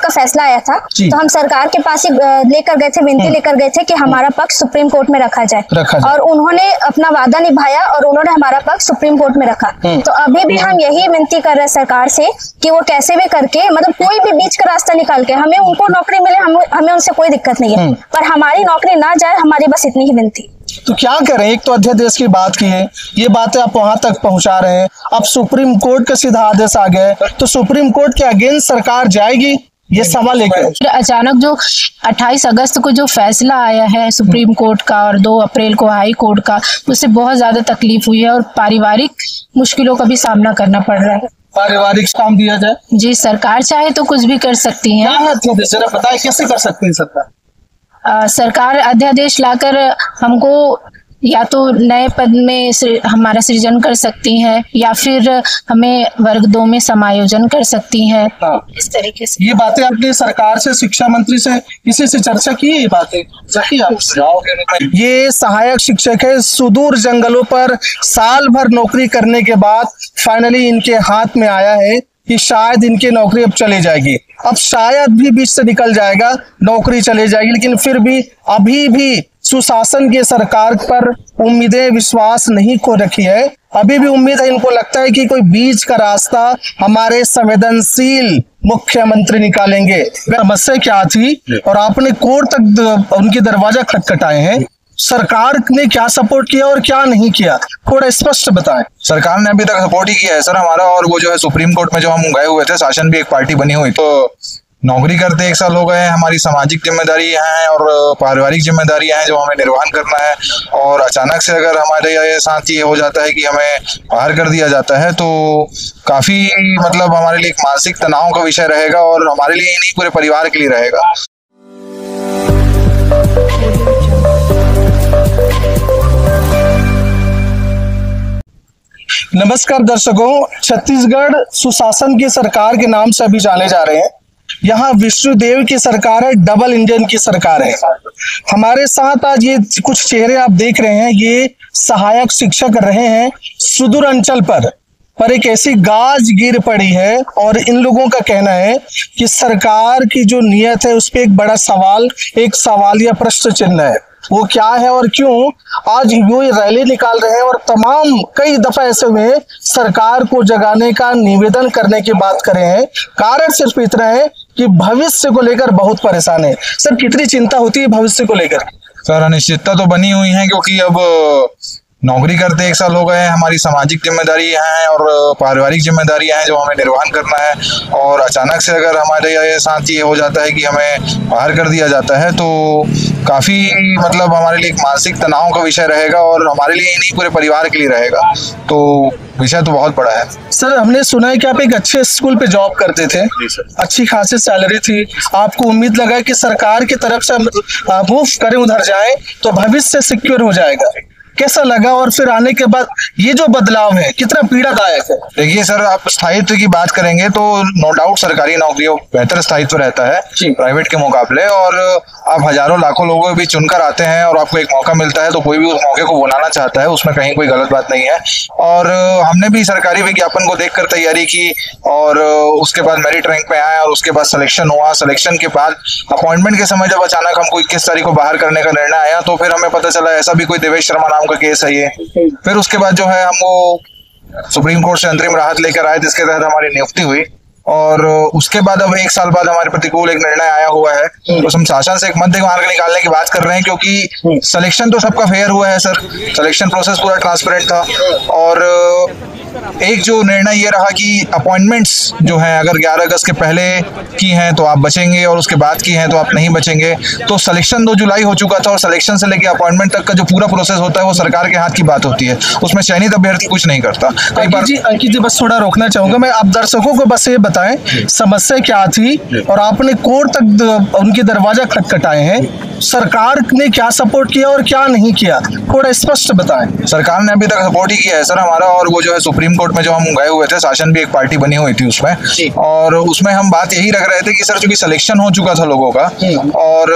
का फैसला आया था तो हम सरकार के पास ही लेकर गए थे, विनती लेकर गए थे कि हमारा पक्ष सुप्रीम कोर्ट में रखा जाए और उन्होंने अपना वादा निभाया और उन्होंने हमारा पक्ष सुप्रीम कोर्ट में रखा। तो अभी भी हम यही विनती कर रहे हैं सरकार से कि वो कैसे भी करके मतलब कोई भी बीच का रास्ता निकाल के हमें उनको नौकरी मिले, हमें उनसे कोई दिक्कत नहीं है, पर हमारी नौकरी ना जाए, हमारी बस इतनी ही विनती। तो क्या करें, एक तो अध्यादेश की बात की है, ये बातें आप वहां तक पहुंचा रहे हैं, अब सुप्रीम कोर्ट का सीधा आदेश आ गया है, तो सुप्रीम कोर्ट के अगेंस्ट सरकार जाएगी, ये सवाल है। अचानक जो 28 अगस्त को जो फैसला आया है सुप्रीम कोर्ट का और 2 अप्रैल को हाई कोर्ट का, उससे बहुत ज्यादा तकलीफ हुई है और पारिवारिक मुश्किलों का भी सामना करना पड़ रहा है। पारिवारिक काम दिया जाए जी, सरकार चाहे तो कुछ भी कर सकती है। जरा बताए कैसे कर सकते हैं सरकार? सरकार अध्यादेश लाकर हमको या तो नए पद में हमारा सृजन कर सकती हैं या फिर हमें वर्ग 2 में समायोजन कर सकती हैं। इस तरीके से ये बातें आपने सरकार से, शिक्षा मंत्री से, किसी से चर्चा की है? ये बातें ये सहायक शिक्षक है, सुदूर जंगलों पर साल भर नौकरी करने के बाद फाइनली इनके हाथ में आया है कि शायद इनकी नौकरी अब चली जाएगी, अब शायद भी बीच से निकल जाएगा, नौकरी चली जाएगी, लेकिन फिर भी अभी भी सुशासन की सरकार पर उम्मीदें, विश्वास नहीं खो रखी है। अभी भी उम्मीद है, इनको लगता है कि कोई बीच का रास्ता हमारे संवेदनशील मुख्यमंत्री निकालेंगे। समस्या क्या थी और आपने कोर्ट तक उनके दरवाजा खटखटाए हैं, सरकार ने क्या सपोर्ट किया और क्या नहीं किया, थोड़ा स्पष्ट बताएं। सरकार ने अभी तक सपोर्ट ही किया है सर हमारा, और वो जो है सुप्रीम कोर्ट में जो हम गए हुए थे, शासन भी एक पार्टी बनी हुई, तो नौकरी करते 1 साल हो गए, हमारी सामाजिक जिम्मेदारी हैं और पारिवारिक जिम्मेदारियां हैं जो हमें निर्वहन करना है, और अचानक से अगर हमारे साथ ये हो जाता है कि हमें बाहर कर दिया जाता है तो काफी मतलब हमारे लिए एक मानसिक तनाव का विषय रहेगा, और हमारे लिए ही नहीं पूरे परिवार के लिए रहेगा। नमस्कार दर्शकों, छत्तीसगढ़ सुशासन की सरकार के नाम से अभी जाने जा रहे हैं। यहाँ विष्णुदेव की सरकार है, डबल इंजन की सरकार है। हमारे साथ आज ये कुछ चेहरे आप देख रहे हैं, ये सहायक शिक्षक रहे हैं सुदूर अंचल पर एक ऐसी गाज गिर पड़ी है और इन लोगों का कहना है कि सरकार की जो नीयत है उस पर एक बड़ा सवाल, एक सवालिया प्रश्न चिन्ह है। वो क्या है और क्यों आज वो रैली निकाल रहे हैं और तमाम कई दफा ऐसे हुए सरकार को जगाने का निवेदन करने की बात कर रहे हैं। कारण सिर्फ इतना है कि भविष्य को लेकर बहुत परेशान है। सर, कितनी चिंता होती है भविष्य को लेकर? सर, अनिश्चितता तो बनी हुई है, क्योंकि अब नौकरी करते 1 साल हो गए, हमारी सामाजिक जिम्मेदारी हैं और पारिवारिक जिम्मेदारियां हैं जो हमें निर्वहन करना है, और अचानक से अगर हमारे साथ ये हो जाता है कि हमें बाहर कर दिया जाता है तो काफी मतलब हमारे लिए एक मानसिक तनाव का विषय रहेगा, और हमारे लिए ही नहीं पूरे परिवार के लिए रहेगा। तो विषय तो बहुत बड़ा है। सर, हमने सुना है कि आप एक अच्छे स्कूल पे जॉब करते थे, अच्छी खासी सैलरी थी, आपको उम्मीद लगा कि सरकार की तरफ से मूव करें, उधर जाएं तो भविष्य सिक्योर हो जाएगा। कैसा लगा और फिर आने के बाद ये जो बदलाव है कितना पीड़ादायक है? देखिए सर, आप स्थायित्व की बात करेंगे तो नो डाउट सरकारी नौकरियों बेहतर स्थायित्व रहता है प्राइवेट के मुकाबले, और आप हजारों लाखों लोगों को भी चुनकर आते हैं और आपको एक मौका मिलता है तो कोई भी उस मौके को बनाना चाहता है, उसमें कहीं कोई गलत बात नहीं है। और हमने भी सरकारी विज्ञापन को देखकर तैयारी की और उसके बाद मेरिट रैंक पे आए और उसके बाद सिलेक्शन हुआ। सिलेक्शन के बाद अपॉइंटमेंट के समय जब अचानक हमको 21 तारीख को बाहर करने का निर्णय आया तो फिर हमें पता चला ऐसा भी कोई देवेश शर्मा नाम का केस है ये। फिर उसके बाद जो है हमको सुप्रीम कोर्ट से अंतरिम राहत लेकर आए, जिसके तहत हमारी नियुक्ति हुई, और उसके बाद अब 1 साल बाद हमारे प्रतिकूल एक निर्णय आया हुआ है। तो हम शासन से एक मध्य मार्ग निकालने की बात कर रहे हैं, क्योंकि सिलेक्शन तो सबका फेयर हुआ है सर, सिलेक्शन प्रोसेस पूरा ट्रांसपेरेंट था, और एक जो निर्णय ये रहा कि अपॉइंटमेंट्स जो हैं अगर 11 अगस्त के पहले की हैं तो आप बचेंगे और उसके बाद की हैं तो आप नहीं बचेंगे। तो सिलेक्शन 2 जुलाई हो चुका था और सिलेक्शन से लेके अपॉइंटमेंट तक का जो पूरा प्रोसेस होता है वो सरकार के हाथ की बात होती है, उसमें चयनित अभ्यर्थी कुछ नहीं करता। कई बार अंकित जी बस थोड़ा रोकना चाहूंगा मैं, आप दर्शकों को बस ये बताएं समस्या क्या थी और आपने कोर्ट तक उनके दरवाजा खटखटाए हैं, सरकार ने क्या सपोर्ट किया और क्या नहीं किया, थोड़ा स्पष्ट बताएं। सरकार ने अभी तक सपोर्ट ही किया है सर हमारा, और वो जो है सुप्रीम कोर्ट में जो हम गए हुए थे, शासन भी एक पार्टी बनी हुई थी उसमें, और उसमें हम बात यही रख रहे थे कि सर चूंकि सिलेक्शन हो चुका था लोगों का और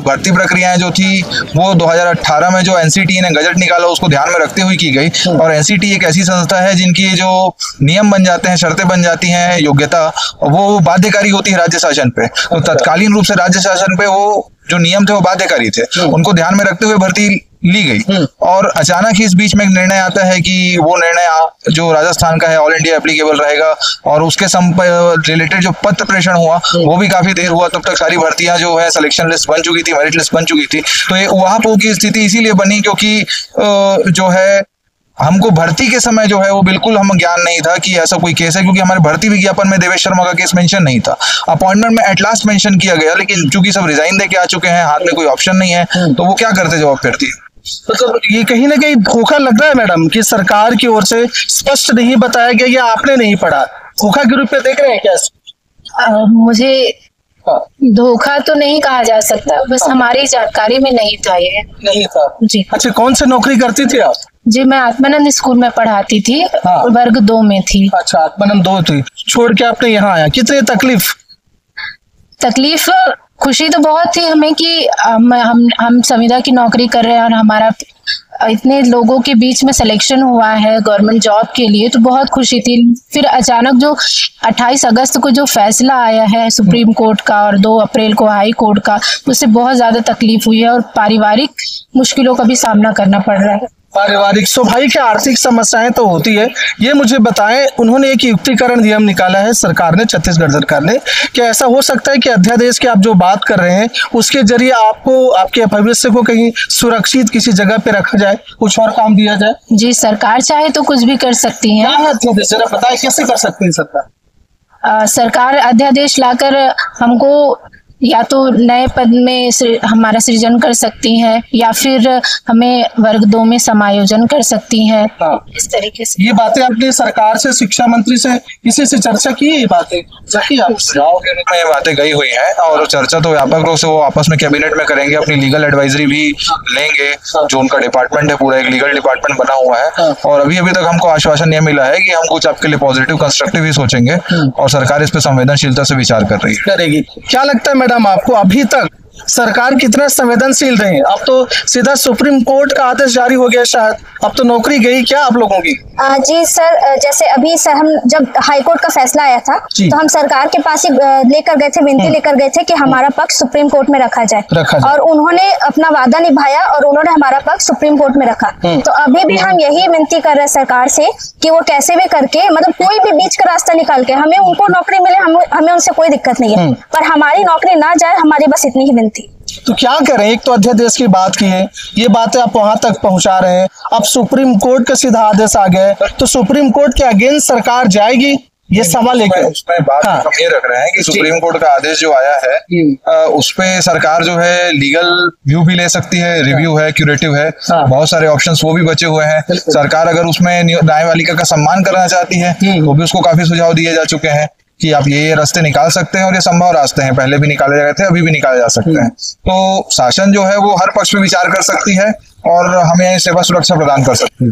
भर्ती प्रक्रियाएं जो थी वो 2018 में जो एनसीटी ने गजट निकाला उसको ध्यान में रखते हुए की गई। और एनसीटी एक ऐसी संस्था है जिनकी जो नियम बन जाते हैं, शर्तें बन जाती हैं, योग्यता वो बाध्यकारी होती है राज्य शासन पे। तो तत्कालीन रूप से राज्य शासन पे वो जो नियम थे वो बाध्यकारी थे, उनको ध्यान में रखते हुए भर्ती ली गई। और अचानक ही इस बीच में एक निर्णय आता है कि वो निर्णय जो राजस्थान का है ऑल इंडिया एप्लीकेबल रहेगा, और उसके रिलेटेड जो पत्र प्रेषण हुआ वो भी काफी देर हुआ। तब तक सारी भर्तियां जो है सिलेक्शन लिस्ट बन चुकी थी, मेरिट लिस्ट बन चुकी थी। तो ये वहां की स्थिति इसीलिए बनी क्योंकि जो है हमको भर्ती के समय जो है वो बिल्कुल हम ज्ञान नहीं था कि ऐसा कोई केस है, क्योंकि हमारे भर्ती विज्ञापन में देवेश शर्मा का केस मेंशन नहीं था। अपॉइंटमेंट में एट लास्ट मेंशन किया गया, लेकिन चूंकि सब रिजाइन दे के आ चुके हैं, हाथ में कोई ऑप्शन नहीं है, तो वो क्या करते जवाब फिरती। मतलब ये कहीं ना कहीं धोखा लग रहा है मैडम कि सरकार की ओर से स्पष्ट नहीं बताया गया या आपने नहीं पढ़ा, धोखा के रूप में देख रहे हैं क्या? मुझे धोखा तो नहीं कहा जा सकता, बस हमारी जानकारी में नहीं था ये। नहीं था जी। अच्छा, कौन से नौकरी करती थी आप? जी, मैं आत्मानंद स्कूल में पढ़ाती थी, वर्ग 2 में थी। अच्छा, आत्मानंद 2 थी, छोड़ के आपने यहाँ आया, कितनी तकलीफ? खुशी तो बहुत थी हमें कि हम संविदा की नौकरी कर रहे हैं और हमारा इतने लोगों के बीच में सिलेक्शन हुआ है गवर्नमेंट जॉब के लिए, तो बहुत खुशी थी। फिर अचानक जो 28 अगस्त को जो फैसला आया है सुप्रीम कोर्ट का और 2 अप्रैल को हाई कोर्ट का, उससे बहुत ज्यादा तकलीफ हुई है और पारिवारिक मुश्किलों का भी सामना करना पड़ रहा है। पारिवारिक स्वाभाविक आर्थिक समस्याएं तो होती है। ये मुझे बताएं, उन्होंने एक युक्तिकरण नियम निकाला है सरकार ने, छत्तीसगढ़ सरकार ने, क्या ऐसा हो सकता है कि अध्यादेश की आप जो बात कर रहे हैं उसके जरिए आपको आपके भविष्य को कहीं सुरक्षित किसी जगह पे रखा जाए, कुछ और काम दिया जाए? जी, सरकार चाहे तो कुछ भी कर सकती है। अध्यादेश जरा बताएं कैसे कर सकते हैं सरकार? सरकार अध्यादेश लाकर हमको या तो नए पद में हमारा सृजन कर सकती हैं या फिर हमें वर्ग 2 में समायोजन कर सकती हैं। इस तरीके से ये बातें आपने सरकार से, शिक्षा मंत्री से, किसी से चर्चा की है? ये बातें गाँव के रूप में ये बातें गई हुई हैं और चर्चा तो व्यापक रूप से वो आपस में कैबिनेट में करेंगे, अपनी लीगल एडवाइजरी भी लेंगे। जो उनका डिपार्टमेंट है पूरा एक लीगल डिपार्टमेंट बना हुआ है, और अभी तक हमको आश्वासन ये मिला है कि हम कुछ आपके लिए पॉजिटिव कंस्ट्रक्टिव ही सोचेंगे और सरकार इस पे संवेदनशीलता से विचार करेगी। क्या लगता है मैडम आपको, अभी तक सरकार कितना संवेदनशील रहे? अब तो सीधा सुप्रीम कोर्ट का आदेश जारी हो गया, शायद अब तो नौकरी गई क्या आप लोगों की? जी सर, जैसे अभी सर हम जब हाई कोर्ट का फैसला आया था तो हम सरकार के पास ही लेकर गए थे, विनती लेकर गए थे कि हमारा पक्ष सुप्रीम कोर्ट में रखा जाए। और उन्होंने अपना वादा निभाया और उन्होंने हमारा पक्ष सुप्रीम कोर्ट में रखा। तो अभी भी हम यही विनती कर रहे हैं सरकार से कि वो कैसे भी करके, मतलब कोई भी बीच का रास्ता निकाल के हमें उनको नौकरी मिले, हमें उनसे कोई दिक्कत नहीं है, पर हमारी नौकरी ना जाए, हमारी बस इतनी ही विनती। तो क्या करें? एक तो अध्यादेश की बात की है, ये बातें आप वहां तक पहुंचा रहे हैं, अब सुप्रीम कोर्ट का सीधा आदेश आ गया, तो सुप्रीम कोर्ट के अगेंस्ट सरकार जाएगी, ये सवाल है। उसमें बात हम ये रख रहे हैं कि सुप्रीम कोर्ट का आदेश जो आया है उस पे सरकार जो है लीगल व्यू भी ले सकती है, रिव्यू है, क्यूरेटिव है, बहुत सारे ऑप्शंस वो भी बचे हुए हैं। सरकार अगर उसमें न्यायपालिका का सम्मान करना चाहती है तो भी उसको काफी सुझाव दिए जा चुके हैं कि आप ये रास्ते निकाल सकते हैं और ये संभव रास्ते हैं, पहले भी निकाले गए थे, अभी भी निकाले जा सकते हैं। तो शासन जो है वो हर पक्ष पे विचार कर सकती है और हमें सेवा सुरक्षा प्रदान कर सकती है।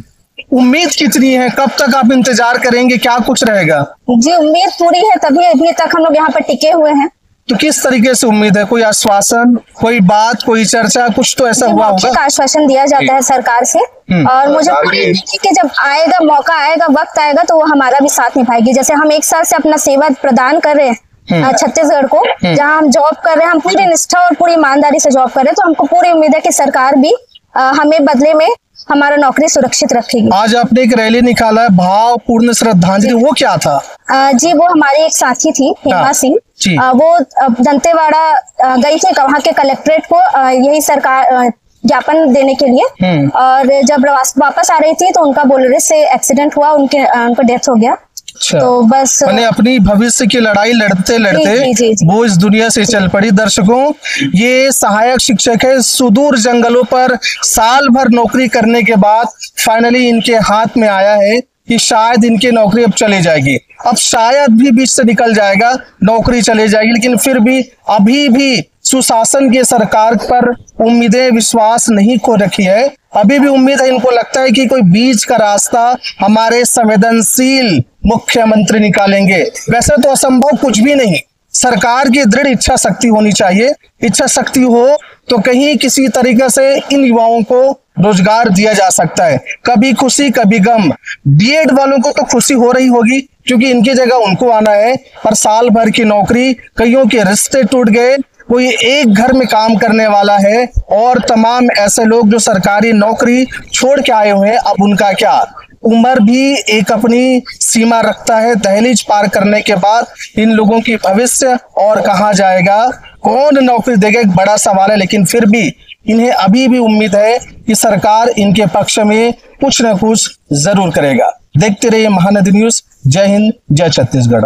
उम्मीद कितनी है, कब तक आप इंतजार करेंगे, क्या कुछ रहेगा? जी, उम्मीद पूरी है, तभी अभी तक हम लोग यहाँ पर टिके हुए हैं। तो किस तरीके से उम्मीद है? कोई आश्वासन, कोई बात, कोई चर्चा, कुछ तो ऐसा हुआ होगा? आश्वासन दिया जाता है सरकार से और मुझे पूरी उम्मीद है कि जब आएगा मौका, आएगा वक्त आएगा तो वो हमारा भी साथ निभाएगी। जैसे हम 1 साल से अपना सेवा प्रदान कर रहे हैं छत्तीसगढ़ को, जहाँ हम जॉब कर रहे हैं, हम पूरी निष्ठा और पूरी ईमानदारी से जॉब कर रहे हैं, तो हमको पूरी उम्मीद है कि सरकार भी हमें बदले में हमारा नौकरी सुरक्षित रखेगी। आज आपने एक रैली निकाला है, भावपूर्ण श्रद्धांजलि, वो क्या था? जी, वो हमारी एक साथी थी, हेमा सिंह, वो दंतेवाड़ा गई थी वहाँ के कलेक्ट्रेट को यही सरकार ज्ञापन देने के लिए, और जब वापस आ रही थी तो उनका बोलेरो से एक्सीडेंट हुआ, उनका डेथ हो गया। तो बस मैंने अपनी भविष्य की लड़ाई लड़ते लड़ते वो इस दुनिया से चल पड़ी। दर्शकों, ये सहायक शिक्षक है, सुदूर जंगलों पर साल भर नौकरी करने के बाद फाइनली इनके हाथ में आया है कि शायद इनकी नौकरी अब चली जाएगी, अब शायद भी बीच से निकल जाएगा, नौकरी चली जाएगी, लेकिन फिर भी अभी भी सुशासन की सरकार पर उम्मीदें विश्वास नहीं खो रखी है। अभी भी उम्मीद है, इनको लगता है कि कोई बीच का रास्ता हमारे संवेदनशील मुख्यमंत्री निकालेंगे। वैसे तो असंभव कुछ भी नहीं, सरकार की दृढ़ इच्छा शक्ति होनी चाहिए। इच्छा शक्ति हो तो कहीं किसी तरीके से इन युवाओं को रोजगार दिया जा सकता है। कभी खुशी कभी गम। बीएड वालों को तो खुशी हो रही होगी क्योंकि इनकी जगह उनको आना है, पर साल भर की नौकरी, कईयों के रिश्ते टूट गए, कोई एक घर में काम करने वाला है और तमाम ऐसे लोग जो सरकारी नौकरी छोड़ के आए हुए हैं, अब उनका क्या? उम्र भी एक अपनी सीमा रखता है। दहलीज पार करने के बाद इन लोगों की भविष्य और कहाँ जाएगा, कौन नौकरी देगा, एक बड़ा सवाल है। लेकिन फिर भी इन्हें अभी भी उम्मीद है कि सरकार इनके पक्ष में कुछ न कुछ जरूर करेगा। देखते रहिए महानदी न्यूज। जय हिंद, जय छत्तीसगढ़।